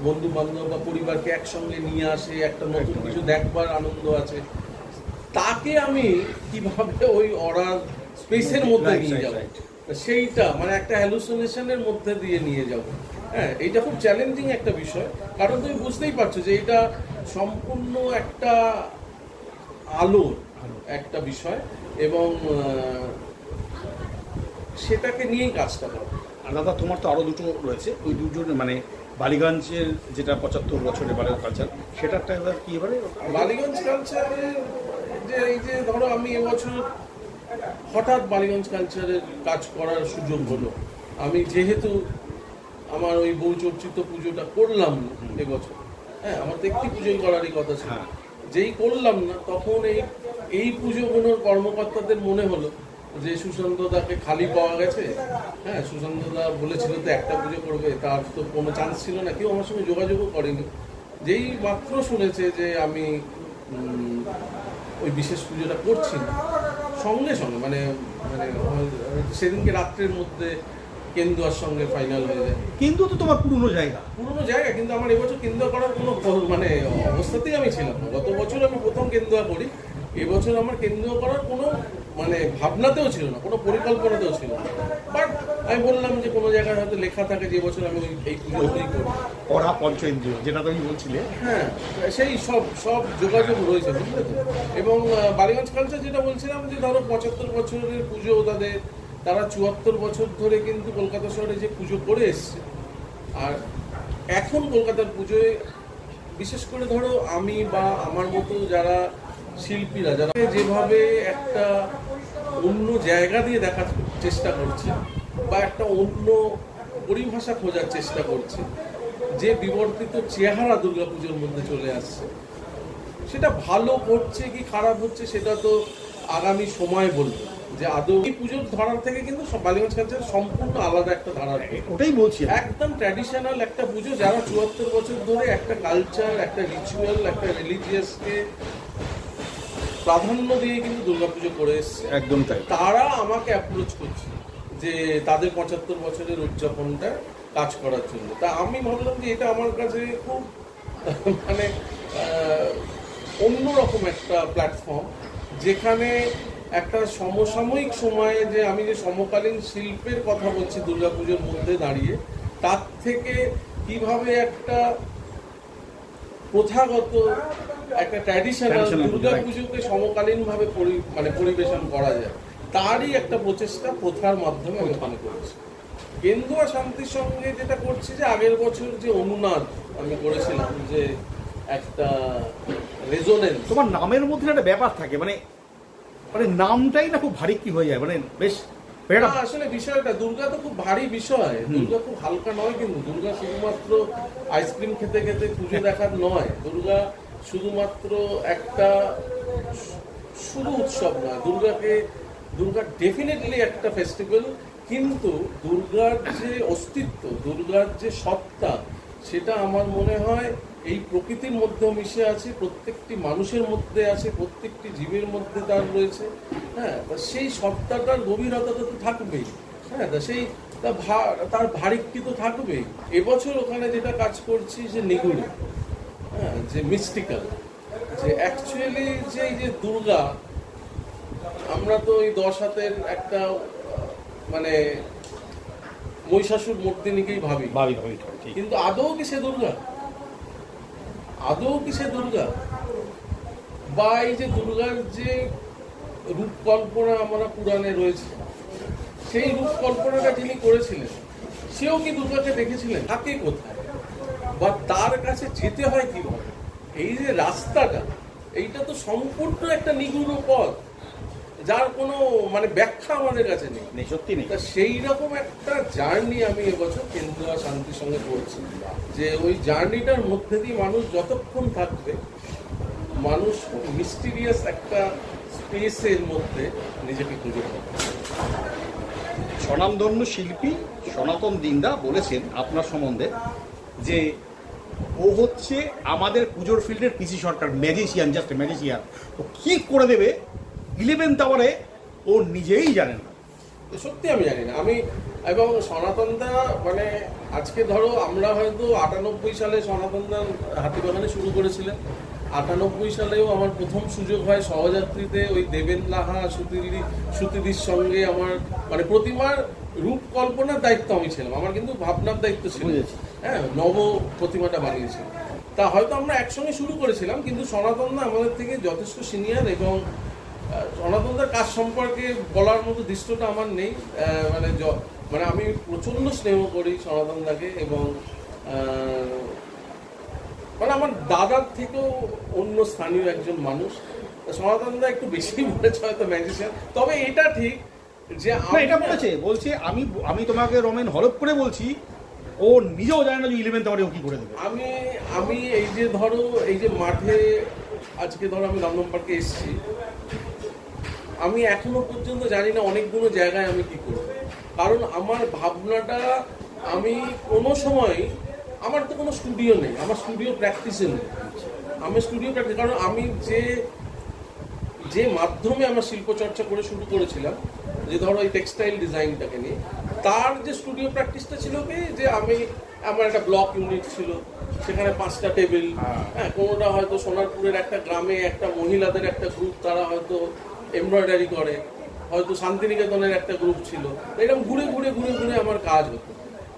বন্ধু বান্ধব বা পরিবারকে একসঙ্গে নিয়ে আসে, একটা নতুন কিছু দেখবার আনন্দ আছে। তাকে আমি কিভাবে ওই অর্ডার স্পেসের মধ্যে নিয়ে যাবো, সেইটা মানে একটা হ্যালুসিনেশনের মধ্যে দিয়ে নিয়ে যাব। হ্যাঁ, এইটা খুব চ্যালেঞ্জিং একটা বিষয়, কারণ তুমি বুঝতেই পারছো যে এটা সম্পূর্ণ একটা আলোর একটা বিষয় এবং সেটাকে নিয়েই কাজটা করো। আর দাদা তোমার তো আরও দুটো রয়েছে, ওই দুটো মানে বালিগঞ্জের যেটা 75 বছরের বালিগঞ্জ কালচার, সেটারটা এবার কি এবারে বালিগঞ্জ কালচারে যে এই যে ধরো আমি এবছর হঠাৎ বালিগঞ্জ কালচারের কাজ করার সুযোগ হলো। আমি যেহেতু আমার ওই বহুচর্চিত পুজোটা করলাম না এবছর, হ্যাঁ আমার তো একটি পুজোই করারই কথা ছিল, যেই করলাম না তখন এই পুজোগুলোর কর্মকর্তাদের মনে হলো যে সুশান্ত দাকে খালি পাওয়া গেছে। হ্যাঁ, সুশান্ত দা বলেছিল তো একটা পুজো করবে, তার তো কোনো চান্স ছিল না, কেউ আমার সঙ্গে যোগাযোগও করেনি। যেই মাত্র শুনেছে যে আমি ওই বিশেষ পুজোটা করছি না, সঙ্গে সঙ্গে মানে মানে সেদিনকে রাত্রের মধ্যে কেন্দুয়ার সঙ্গে ফাইনাল হয়ে যায়। কিন্তু তো তোমার পুরনো জায়গা, কিন্তু আমার এবছর কেন্দুয়া করার কোনো মানে অবস্থাতেই আমি ছিলাম না। গত বছর আমি প্রথম কেন্দুয়া করি, এবছর আমার কেন্দুয়া করার কোনো মানে ভাবনাতেও ছিল না, কোনো পরিকল্পনাতেও ছিল না। বাট আমি বললাম যে কোনো জায়গায় হয়তো লেখা থাকে যে বছর আমি এই পুজোতেই করি। পড়া পঞ্চেন্দ্রিয় যেটা তুমি বলছিলে, হ্যাঁ সেই সব যোগাযোগ রয়েছে, বুঝলে তো। এবং বালিগঞ্জ কালচার যেটা বলছিলাম যে ধরো 75 বছরের পুজো তাদের, তারা 74 বছর ধরে কিন্তু কলকাতা শহরে যে পুজো করে এসছে। আর এখন কলকাতার পুজোয় বিশেষ করে ধরো আমি বা আমার মতো যারা শিল্পীরা, যারা যেভাবে একটা অন্য জায়গা দিয়ে দেখার চেষ্টা করছে বা একটা অন্য পরিভাষা খোঁজার চেষ্টা করছে, যে বিবর্তিত চেহারা দুর্গাপুজোর মধ্যে চলে আসছে, সেটা ভালো হচ্ছে কি খারাপ হচ্ছে সেটা তো আগামী সময় বলবে। যে আদৌ এই পুজোর ধারার থেকে কিন্তু বালিগঞ্জ কালচার সম্পূর্ণ আলাদা একটা ধারা, ওটাই বলছি, একদম ট্র্যাডিশনাল একটা পুজো। যারা 74 বছর ধরে একটা কালচার, একটা রিচুয়াল, একটা রিলিজিয়াসকে প্রাধান্য দিয়ে কিন্তু দুর্গাপুজো করে এসছে, একদম তাই। তারা আমাকে অ্যাপ্রোচ করছে যে তাদের 75 বছরের উদযাপনটা কাজ করার জন্য। তা আমি ভাবলাম যে এটা আমার কাছে খুব মানে অন্যরকম একটা প্ল্যাটফর্ম, যেখানে একটা সমসাময়িক সময়ে যে আমি যে সমকালীন শিল্পের কথা বলছি দুর্গাপুজোর মধ্যে দাঁড়িয়ে, তার থেকে কিভাবে একটা প্রথাগত একটা ট্র্যাডিশনাল দুর্গাপুজোকে সমকালীনভাবে মানে পরিবেশন করা যায়, তারই একটা প্রচেষ্টা প্রথার মাধ্যমে আমি মনে করেছি। কেন্দুয়া শান্তির সঙ্গে যেটা করছি যে আগের বছর যে অনুনাদ আমি করেছিলাম, যে একটা রেজোনেন্স, তোমার নামের মধ্যে একটা ব্যাপার থাকে, মানে মানে নামটাই না খুব ভারী কি হয়ে যায়, মানে বেশ আসলে বিষয়টা দুর্গা তো খুব ভারী বিষয়, দুর্গা খুব হালকা নয়। কিন্তু দুর্গা শুধুমাত্র আইসক্রিম খেতে খেতে পুজো দেখার নয়, দুর্গা শুধুমাত্র একটা শুধু উৎসব নয়, দুর্গা ডেফিনেটলি একটা ফেস্টিভ্যাল, কিন্তু দুর্গার যে অস্তিত্ব, দুর্গার যে সত্তা, সেটা আমার মনে হয় এই প্রকৃতির মধ্যেও মিশে আছে, প্রত্যেকটি মানুষের মধ্যে আছে, প্রত্যেকটি জীবের মধ্যে তার রয়েছে। হ্যাঁ, সেই সত্তাটার গভীরতা তো থাকবেই। হ্যাঁ, সেই তার ভারিক্কি তো থাকবেই। এবছর ওখানে যেটা কাজ করছি যে নিগুড়ে, হ্যাঁ, যে মিস্টিক্যাল, যে অ্যাকচুয়ালি যে এই যে দুর্গা, আমরা তো ওই 10 হাতের একটা মানে মহিষাসুর মূর্তিনিকেই ভাবি, কিন্তু আদৌ কি সে দুর্গা? আদৌ কি সে দুর্গা? বা এই যে দুর্গার যে রূপকল্পনা আমরা পুরাণে রয়েছে, সেই রূপকল্পনাটা যিনি করেছিলেন, সেও কি দুর্গাকে দেখেছিলেন? থাকে কোথায় বা তার কাছে যেতে হয় কিভাবে? এই যে রাস্তাটা, এইটা তো সম্পূর্ণ একটা নিগুড় পথ, যার কোনো মানে ব্যাখ্যা আমাদের কাছে নেই, সত্যি নেই। সেই রকম একটা জার্নি আমি এবছর কেন্দুয়া শান্তির সঙ্গে করছি, যে ওই জার্নিটার মধ্যে দিয়ে মানুষ যতক্ষণ থাকবে, মানুষ মিস্টিরিয়াস একটা স্পেসের মধ্যে নিজেকে খুঁজে পাবে। স্বনামধন্য শিল্পী সনাতন দিন্দা বলেছেন আপনার সম্বন্ধে যে ও হচ্ছে আমাদের পুজোর ফিল্ডের পিসি সরকার, ম্যাজিশিয়ান, জাস্ট ম্যাজিশিয়ান। ও কি করে দেবে 11th আওয়ারে ও নিজেই জানে না। সত্যি আমি জানি না। আমি এবং সনাতনদা মানে আজকে ধরো আমরা হয়তো 98 সালে সনাতনদা হাতিবাগানে শুরু করেছিলেন, 98 সালেও আমার প্রথম সুযোগ হয় সহযাত্রীতে ওই দেবেন লাহা সুতিদির সঙ্গে আমার মানে প্রতিমার রূপকল্পনার দায়িত্ব আমি ছিলাম, আমার কিন্তু ভাবনার দায়িত্ব ছিল। হ্যাঁ, নব প্রতিমাটা বানিয়েছিল। তা হয়তো আমরা একসঙ্গে শুরু করেছিলাম, কিন্তু সনাতনদা আমাদের থেকে যথেষ্ট সিনিয়র এবং সনাতনদার কাজ সম্পর্কে বলার মতো দৃশ্যটা আমার নেই। মানে আমি প্রচণ্ড স্নেহ করি সনাতনদাকে এবং মানে আমার দাদার থেকেও অন্য স্থানীয় একজন মানুষ। সনাতনদা একটু বেশি বলেছে হয়তো ম্যাজিশিয়ান, তবে এটা ঠিক যে এটা বলছে আমি তোমাকে রমেন হলপ করে বলছি, ও নিজেও জানে না যে 11th আওয়ারে ও কি করে দেবে। আমি এই যে ধরো এই যে মাঠে আজকে ধরো আমি দমদম পার্কে এসেছি, আমি এখনো পর্যন্ত জানি না অনেকগুলো জায়গায় আমি কি করব, কারণ আমার ভাবনাটা আমি কোনো সময় আমার তো কোনো স্টুডিও নেই, আমার স্টুডিও প্র্যাকটিসে নেই, কারণ আমি যে মাধ্যমে আমার শিল্পচর্চা করে শুরু করেছিলাম, যে ধরো এই টেক্সটাইল ডিজাইনটাকে নিয়ে, তার যে স্টুডিও প্র্যাকটিসটা ছিল কি যে আমার একটা ব্লক ইউনিট ছিল, সেখানে 5টা টেবিল, হ্যাঁ, কোনোটা হয়তো সোনারপুরের একটা গ্রামে একটা মহিলাদের একটা গ্রুপ, তারা হয়তো এমব্রয়ডারি করে, হয়তো শান্তিনিকেতনের একটা গ্রুপ ছিল, এরকম ঘুরে ঘুরে ঘুরে ঘুরে আমার কাজ হতো।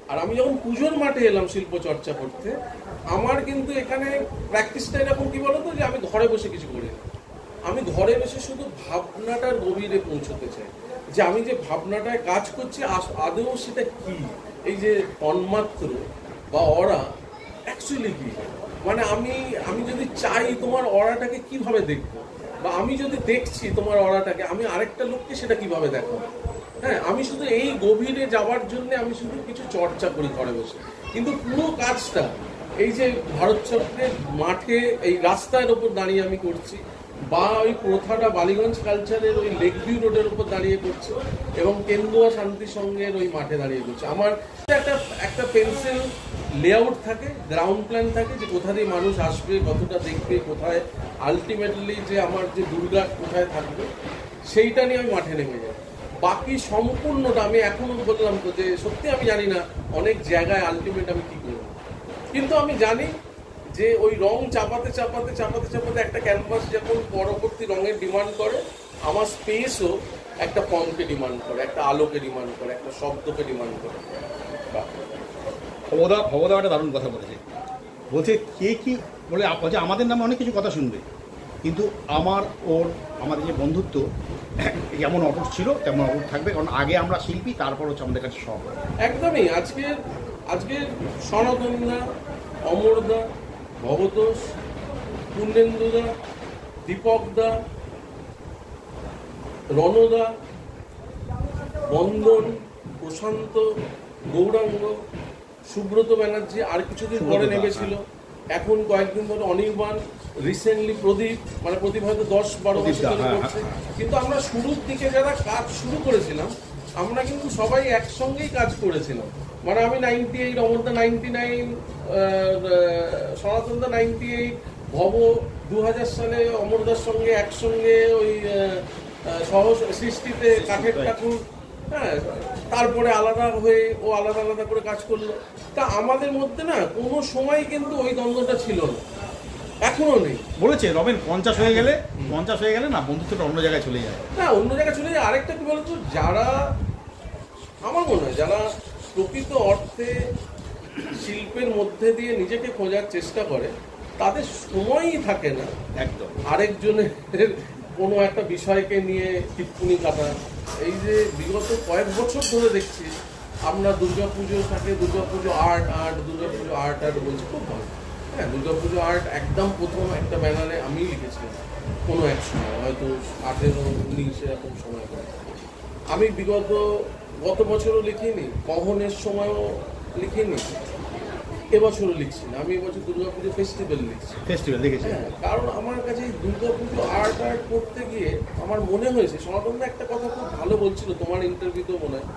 আর আমি যখন পুজোর মাঠে এলাম শিল্প চর্চা করতে, আমার কিন্তু এখানে প্র্যাকটিসটা এরকম কি বলতো যে আমি ঘরে বসে কিছু করি না, আমি ঘরে বসে শুধু ভাবনাটার গভীরে পৌঁছতে চাই, যে আমি যে ভাবনাটায় কাজ করছি আদৌ সেটা কি, এই যে তন্মাত্র বা অরা অ্যাকচুয়ালি কি, মানে আমি যদি চাই তোমার অরাটাকে কিভাবে দেখবো, বা আমি যদি দেখছি তোমার অরাটাকে আমি আরেকটা লোককে সেটা কিভাবে দেখাবো। হ্যাঁ, আমি শুধু এই গভীরে যাওয়ার জন্য আমি শুধু কিছু চর্চা করি ঘরে বসে, কিন্তু পুরো কাজটা এই যে ভারতচক্রের মাঠে এই রাস্তার ওপর দাঁড়িয়ে আমি করছি, বা ওই প্রথাটা বালিগঞ্জ কালচারের ওই লেক ভিউ রোডের উপর দাঁড়িয়ে করছি, এবং কেন্দুয়া শান্তি সঙ্গের ওই মাঠে দাঁড়িয়ে করছি। আমার একটা পেন্সিল লেআউট থাকে, গ্রাউন্ড প্ল্যান থাকে, যে কোথা দিয়ে মানুষ আসবে, কতটা দেখবে, কোথায় আলটিমেটলি যে আমার যে দুর্গা কোথায় থাকবে, সেইটা নিয়ে আমি মাঠে নেমে যাই। বাকি সম্পূর্ণটা আমি এখনো বললাম তো যে সত্যি আমি জানি না অনেক জায়গায় আলটিমেট আমি কি করবো, কিন্তু আমি জানি যে ওই রং চাপাতে চাপাতে চাপাতে চাপাতে একটা ক্যানভাস যখন পরবর্তী রঙের ডিমান্ড করে, আমার স্পেসও একটা ফর্মকে ডিমান্ড করে, একটা আলোকে ডিমান্ড করে, একটা শব্দকে ডিমান্ড করে। ভবদা একটা দারুণ কথা বলেছে, বলছে কে কি বলে আমাদের নামে অনেক কিছু কথা শুনবে, কিন্তু আমাদের যে বন্ধুত্ব যেমন অটুট ছিল তেমন অটুট থাকবে, কারণ আগে আমরা শিল্পী, তারপর হচ্ছে আমাদের কাছে সব। একদমই আজকে সনাতনদা, অমরদা, ভবতোষ, পূর্ণেন্দুদা, দীপকদা, রণদা, বন্দন, প্রশান্ত, গৌরাঙ্গ, সুব্রত ব্যানার্জি আর কিছুদিন পরে নেমেছিল, এখন কয়েকদিন ধরে অনির্বাণ, রিসেন্টলি প্রদীপ, মানে প্রদীপ হয়তো 10-12 বছর ধরে করছে। কিন্তু আমরা শুরুর দিকে যারা কাজ শুরু করেছিলাম, আমরা কিন্তু সবাই একসঙ্গেই কাজ করেছিলাম। মানে আমি 98, অমরদা 99, সনাতনদা 98, ভব 2000 সালে অমরদার সঙ্গে একসঙ্গে ওই সহ সৃষ্টিতে কাঠের ঠাকুর, হ্যাঁ, তারপরে আলাদা হয়ে ও আলাদা আলাদা করে কাজ করলো। তা আমাদের মধ্যে না কোনো সময় কিন্তু ওই দ্বন্দ্বটা ছিল না, এখনো নেই। বলেছে রমেন 50 হয়ে গেলে না বন্ধুত্বটা অন্য জায়গায় চলে যায়। হ্যাঁ, অন্য জায়গায় চলে যায়। আরেকটা কি বলতো, যারা আমার মনে হয় যারা প্রকৃত অর্থে শিল্পের মধ্যে দিয়ে নিজেকে খোঁজার চেষ্টা করে, তাদের সময়ই থাকে না একদম আরেকজনের কোনো একটা বিষয়কে নিয়ে টিপ্পনি কাটা। এই যে বিগত কয়েক বছর ধরে দেখছি আমরা দুর্গাপুজো থাকে, দুর্গাপুজো আর্ট বলছি, খুব ভালো। হ্যাঁ, দুর্গাপুজো আর্ট একদম প্রথম একটা ব্যানারে আমি লিখেছিলাম কোনো এক সময়, হয়তো 18-19 এরকম সময় করে। আমি গত বছরও লিখিনি, কহনের সময়ও লিখিনি, এবছরও লিখছি না। আমি এবছর দুর্গাপুজো ফেস্টিভ্যাল লিখছি। হ্যাঁ, কারণ আমার কাছে এই দুর্গাপুজো আর্ট করতে গিয়ে আমার মনে হয়েছে, সনাতনদা একটা কথা খুব ভালো বলছিল তোমার ইন্টারভিউতেও মনে হয়,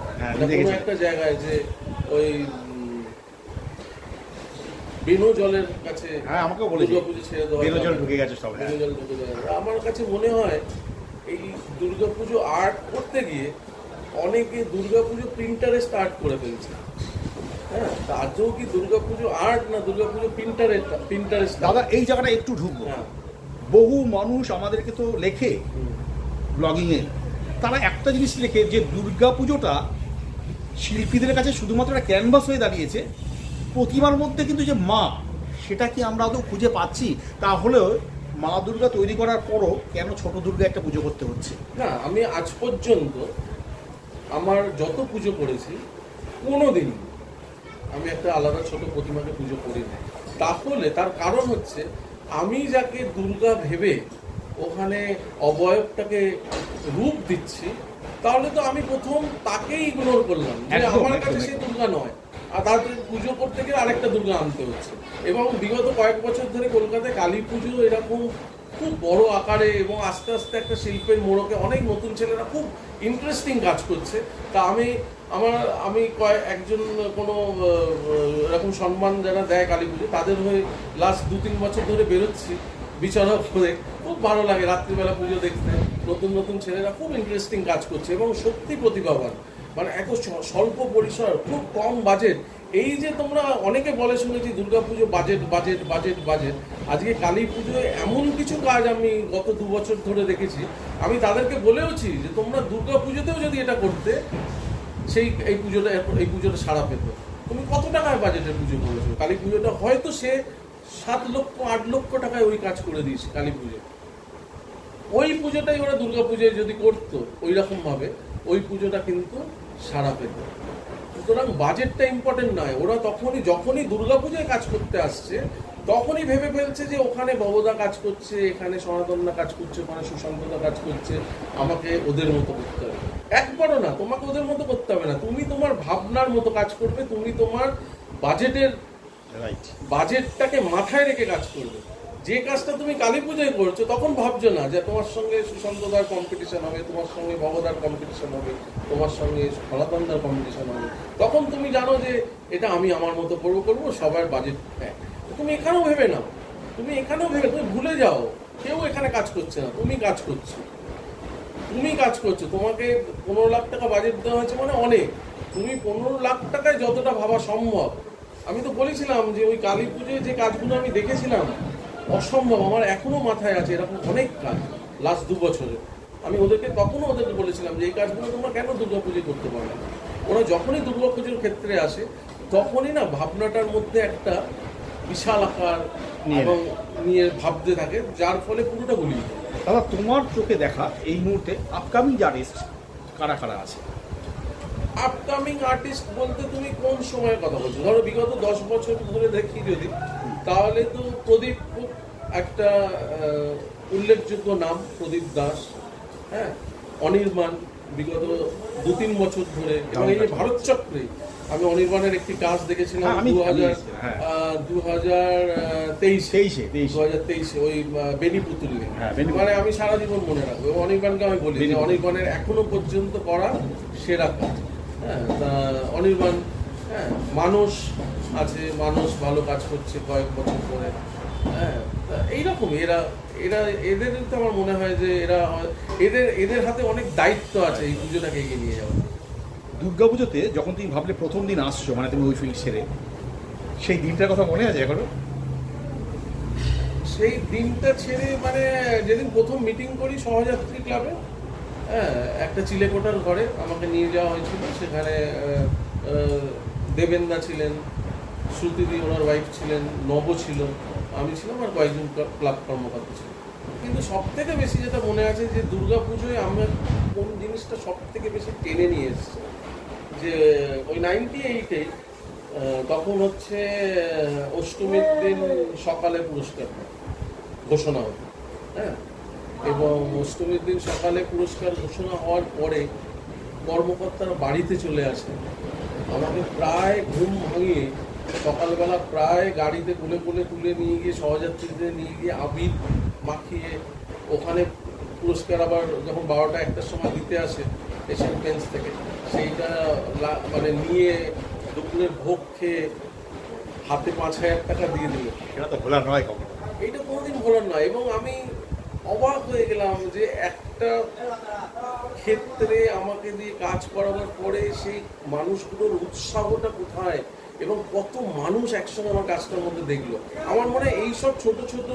কোনো একটা জায়গায় যে ওই বেনো জলের কাছে দুর্গাপুজো ছেড়ে দেওয়া, বেনো জল ঢুকে গেছে। আমার কাছে মনে হয় এই দুর্গাপুজো আর্ট করতে গিয়ে অনেকে দুর্গাপুজো প্রিন্টারেস্ট আর্ট করে ফেলছে। হ্যাঁ, আজও কি দুর্গাপুজো আর্ট না দুর্গাপুজো প্রিন্টারেস্ট? দাদা এই জায়গাটা একটু ঢুকবো। হ্যাঁ, বহু মানুষ আমাদেরকে তো লেখে ব্লগিংয়ে, তারা একটা জিনিস লেখে যে দুর্গাপুজোটা শিল্পীদের কাছে শুধুমাত্র একটা ক্যানভাস হয়ে দাঁড়িয়েছে, প্রতিমার মধ্যে কিন্তু যে মা, সেটা কি আমরা আদৌ খুঁজে পাচ্ছি? তাহলেও মা দুর্গা তৈরি করার পরও কেন ছোট দুর্গা একটা পুজো করতে হচ্ছে? না, আমি আজ পর্যন্ত আমার যত পুজো করেছি কোনোদিন আমি একটা আলাদা ছোট প্রতিমাকে পুজো করি না। তাহলে তার কারণ হচ্ছে আমি যাকে দুর্গা ভেবে ওখানে অবয়বটাকে রূপ দিচ্ছি, তাহলে তো আমি প্রথম তাকেই ইগনোর করলাম যে আমার কাছে সে দুর্গা নয়, আর তাদের পুজো করতে গেলে আরেকটা দুর্গা আনতে হচ্ছে। এবং বিগত কয়েক বছর ধরে কলকাতায় কালী পুজো এরকম খুব বড় আকারে এবং আস্তে আস্তে একটা শিল্পের মোড়কে অনেক নতুন ছেলেরা খুব ইন্টারেস্টিং কাজ করছে। তা আমি একজন কোনো এরকম সম্মান যারা দেয় কালী পুজো, তাদের হয়ে লাস্ট 2-3 বছর ধরে বেরোচ্ছি বিচারক হয়ে। খুব ভালো লাগে রাত্রিবেলা পুজো দেখতে, নতুন নতুন ছেলেরা খুব ইন্টারেস্টিং কাজ করছে এবং সত্যি প্রতিভাবান। মানে এত স্বল্প পরিসর, খুব কম বাজেট। এই যে তোমরা অনেকে বলে শুনেছি Durga Puja budget budget budget budget, আজকে কালী পুজোয় এমন কিছু কাজ আমি গত 2 বছর ধরে দেখেছি। আমি তাদেরকে বলেওছি যে তোমরা দুর্গাপুজোতেও যদি এটা করতে, এই পুজোটা সাড়া পেত। তুমি কত টাকায় বাজেটের পুজো করেছো? কালী পুজোটা হয়তো সে 7 লক্ষ 8 লক্ষ টাকায় ওই কাজ করে দিয়েছে কালী পুজো। ওই পুজোটাই ওরা দুর্গাপুজোয় যদি করতো ওই রকম ভাবে, ওই পুজোটা কিন্তু সাড়া পেত। সুতরাং বাজেটটা ইম্পর্টেন্ট নয়। ওরা যখনই দুর্গাপুজোয় কাজ করতে আসছে তখনই ভেবে ফেলছে যে ওখানে ভবদা কাজ করছে, এখানে সনাতনদা কাজ করছে, ওখানে সুশান্তদা কাজ করছে, আমাকে ওদের মতো করতে হবে। একবারও না, তোমাকে ওদের মতো করতে হবে না। তুমি তোমার ভাবনার মতো কাজ করবে, তুমি তোমার বাজেটটাকে মাথায় রেখে কাজ করবে। যে কাজটা তুমি কালী পুজোয় করছো তখন ভাবছো না যে তোমার সঙ্গে সুশান্তদার কম্পিটিশন হবে, তোমার সঙ্গে ভবদার কম্পিটিশন হবে, তোমার সঙ্গে সনাতনদার কম্পিটিশন হবে। তখন তুমি জানো যে এটা আমি আমার মতো করবো, সবার বাজেট এক। তুমি এখানেও ভেবে নাও, তুমি ভুলে যাও কেউ এখানে কাজ করছে না, তুমি কাজ করছো। তোমাকে 15 লাখ টাকা বাজেট দেওয়া হয়েছে মানে অনেক। তুমি 15 লাখ টাকায় যতটা ভাবা সম্ভব। আমি তো বলেছিলাম যে ওই কালী পুজোয় যে কাজগুলো আমি দেখেছিলাম অসম্ভব, আমার এখনো মাথায় আছে এরকম অনেক কাজ লাস্ট 2 বছরে। আমি তখনও ওদেরকে বলেছিলাম যে এই কাজগুলো তোমরা কেন দুর্গাপুজোয় করতে পারো না। ওরা যখনই দুর্গাপুজোর ক্ষেত্রে আসে তখনই না ভাবনাটার মধ্যে একটা বিশাল আকার এবং নিয়ে ভাবতে থাকে, যার ফলে পুরোটা গুলিয়ে যায়। দাদা তোমার চোখে দেখা এই মুহূর্তে আপকামিং আর্টিস্ট কারা কারা আছে? আপকামিং আর্টিস্ট বলতে তুমি কোন সময়ের কথা বলছো? ধরো বিগত 10 বছর ধরে দেখি যদি, তাহলে তো প্রদীপ খুব একটা উল্লেখযোগ্য নাম, প্রদীপ দাস। হ্যাঁ, অনির্বাণ বিগত 2-3 বছর ধরে। এবং এই যে ভারত চক্রে আমি অনির্বাণের একটি কাজ দেখেছিলাম 2023 ওই বেনি পুতুলে। মানে আমি সারা জীবন মনে রাখবো। এবং অনির্বাণকে আমি বলি যে অনির্বাণের এখনো পর্যন্ত করা সেরা কাজ। হ্যাঁ, অনির্বাণ। হ্যাঁ, মানুষ আছে, মানুষ ভালো কাজ করছে কয়েক বছর ধরে। হ্যাঁ, এইরকমই এদের তো আমার মনে হয় যে এদের হাতে অনেক দায়িত্ব আছে এই পুজোটাকে এগিয়ে নিয়ে যাওয়া। দুর্গাপুজোতে যখন তুমি ভাবলে প্রথম দিন আসছো, মানে তুমি ওই ফিল্ড ছেড়ে, সেই দিনটার কথা মনে আছে এখনো? সেই দিনটা ছেড়ে মানে যেদিন প্রথম মিটিং করি সহযাত্রী ক্লাবে, হ্যাঁ, একটা চিলেকোটার ঘরে আমাকে নিয়ে যাওয়া হয়েছিল। সেখানে দেবেন্দা ছিলেন, শ্রুতিদি ওনার ওয়াইফ ছিলেন, নব ছিল, আমি ছিলাম, আর কয়েকজন ক্লাব কর্মকর্তা ছিল। কিন্তু সব থেকে বেশি যেটা মনে আছে যে দুর্গাপুজোয় আমরা কোন জিনিসটা সব থেকে বেশি টেনে নিয়ে এসেছি, যে ওই 98-এ তখন হচ্ছে অষ্টমীর দিন সকালে পুরস্কার ঘোষণা হতো। হ্যাঁ, এবং অষ্টমীর দিন সকালে পুরস্কার ঘোষণা হওয়ার পরে কর্মকর্তারা বাড়িতে চলে আসে। আমাকে প্রায় ঘুম ভাঙিয়ে সকালবেলা প্রায় গাড়িতে তুলে নিয়ে গিয়ে সহযাত্রীদের নিয়ে গিয়ে আবির মাখিয়ে ওখানে পুরস্কার আবার যখন 12টা-1টার সময় দিতে আসে এশিয়ান পেন্টস থেকে, সেইটা মানে নিয়ে দুপুরের ভোগ খেয়ে হাতে 5,000 টাকা দিয়ে দিল। এটা তো ভোলার নয় কখনো, এইটা কোনোদিন ভোলার নয়। এবং আমি অবাক হয়ে গেলাম যে প্রত্যেকটা ক্ষেত্রে আমাকে দিয়ে কাজ করাবার পরে সেই মানুষগুলোর উৎসাহটা কোথায় এবং কত মানুষ একসঙ্গে আমার কাজটার মধ্যে দেখলো, আমার মনে হয় এইসব ছোট ছোট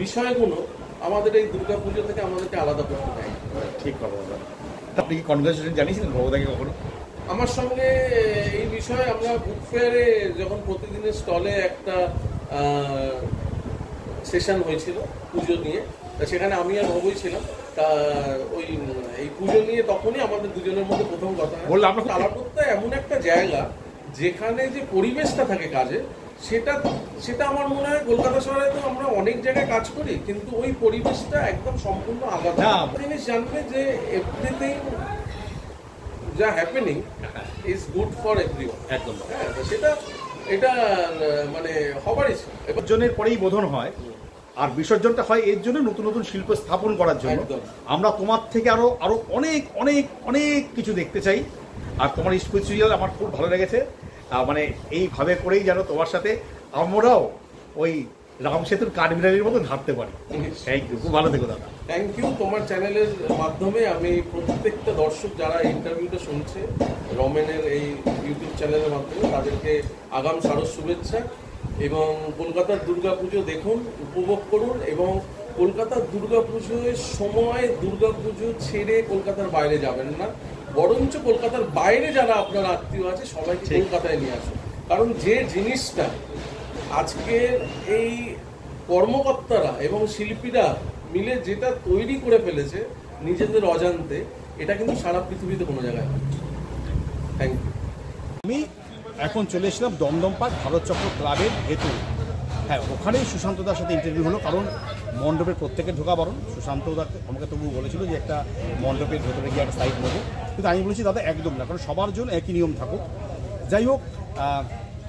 বিষয়গুলো আমাদের এই দুর্গাপুজো থেকে আমাদেরকে আলাদা করতে দেয়। ঠিক কথা দাদা। আপনি কি কনগ্রাচুলেশন জানিয়েছিলেন ভগবানকে কখনো? আমার সঙ্গে এই বিষয়ে আমরা বুক ফেয়ারে যখন প্রতিদিনের স্টলে একটা সেশন হয়েছিল পুজো নিয়ে, তা সেখানে আমি আর ভবই ছিলাম। তা ওই এই পুজো নিয়ে তখনই আমাদের দুজনের মধ্যে প্রথম কথা হয়। বললাম আপনার তালাপত্তা এমন একটা জায়গা যেখানে যে পরিবেশটা থাকে কাজে, সেটা আমার মনে হয় কলকাতা শহরে তো আমরা অনেক জায়গায় কাজ করি, কিন্তু ওই পরিবেশটা একদম সম্পূর্ণ আলাদা। জিনিস জানবে যে এভরিথিং যা happening is good for everyone. একদম। হ্যাঁ, এটা মানে হবারই ছিল। বিসর্জনের পরেই বোধন হয়, আর বিসর্জনটা হয় এর জন্য নতুন নতুন শিল্প স্থাপন করার জন্য। আমরা তোমার থেকে আরো আরো অনেক অনেক অনেক কিছু দেখতে চাই। আর তোমার স্পিরিচুয়াল আমার খুব ভালো লেগেছে, মানে এইভাবে করেই যেন তোমার সাথে আমরাও ওই রাম সেতুর কাঠবিড়ালির মতো ঘাটতে পারি। থ্যাংক ইউ, খুব ভালো থেকো দাদা। Thank you. তোমার চ্যানেলের মাধ্যমে আমি প্রত্যেকটা দর্শক যারা ইন্টারভিউটা শুনছে রমেনের এই ইউটিউব চ্যানেলের মাধ্যমে, তাদেরকে আগাম শারদ শুভেচ্ছা। এবং কলকাতার দুর্গাপুজো দেখুন, উপভোগ করুন, এবং কলকাতার দুর্গাপুজোর সময় দুর্গাপুজো ছেড়ে কলকাতার বাইরে যাবেন না, বরঞ্চ কলকাতার বাইরে যারা আপনার আত্মীয় আছে সবাইকে কলকাতায় নিয়ে আসুন। কারণ যে জিনিসটা আজকের এই কর্মকর্তারা এবং শিল্পীরা মিলে যেটা তৈরি করে ফেলেছে নিজেদের অজান্তে, এটা কিন্তু সারা পৃথিবীতে কোনো জায়গায় হয়। Thank you. আমি এখন চলে এসেছিলাম দমদম পার্ক ভারত চক্র ক্লাবের ভেতরে। হ্যাঁ, ওখানেই সুশান্ত দার সাথে ইন্টারভিউ হলো, কারণ মণ্ডপের প্রত্যেকের ঢোকা বারণ। সুশান্ত দা আমাকে তবু বলেছিল যে একটা মণ্ডপের ভেতরে গিয়ে একটা সাইড নেবো, কিন্তু আমি বলেছি দাদা একদম না, কারণ সবার জন্য একই নিয়ম থাকুক। যাই হোক,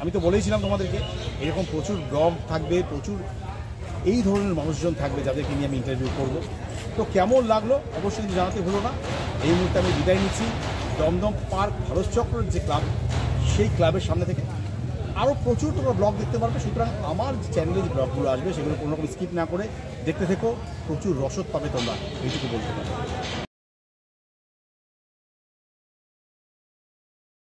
আমি তো বলেইছিলাম তোমাদেরকে এরকম প্রচুর ব্লগ থাকবে, প্রচুর এই ধরনের মানুষজন থাকবে যাদেরকে নিয়ে আমি ইন্টারভিউ করব। তো কেমন লাগলো অবশ্যই কিন্তু জানাতে হলো না। এই মুহূর্তে আমি বিদায় নিচ্ছি দমদম পার্ক ভারত চক্রের যে ক্লাব, সেই ক্লাবের সামনে থেকে। আরও প্রচুর তোমরা ব্লগ দেখতে পারবে, সুতরাং আমার চ্যানেলে যে ব্লগগুলো আসবে সেগুলো কোনো রকম স্কিপ না করে দেখতে থেকো, প্রচুর রসদ পাবে তোমরা, এইটুকু বলতে পারো।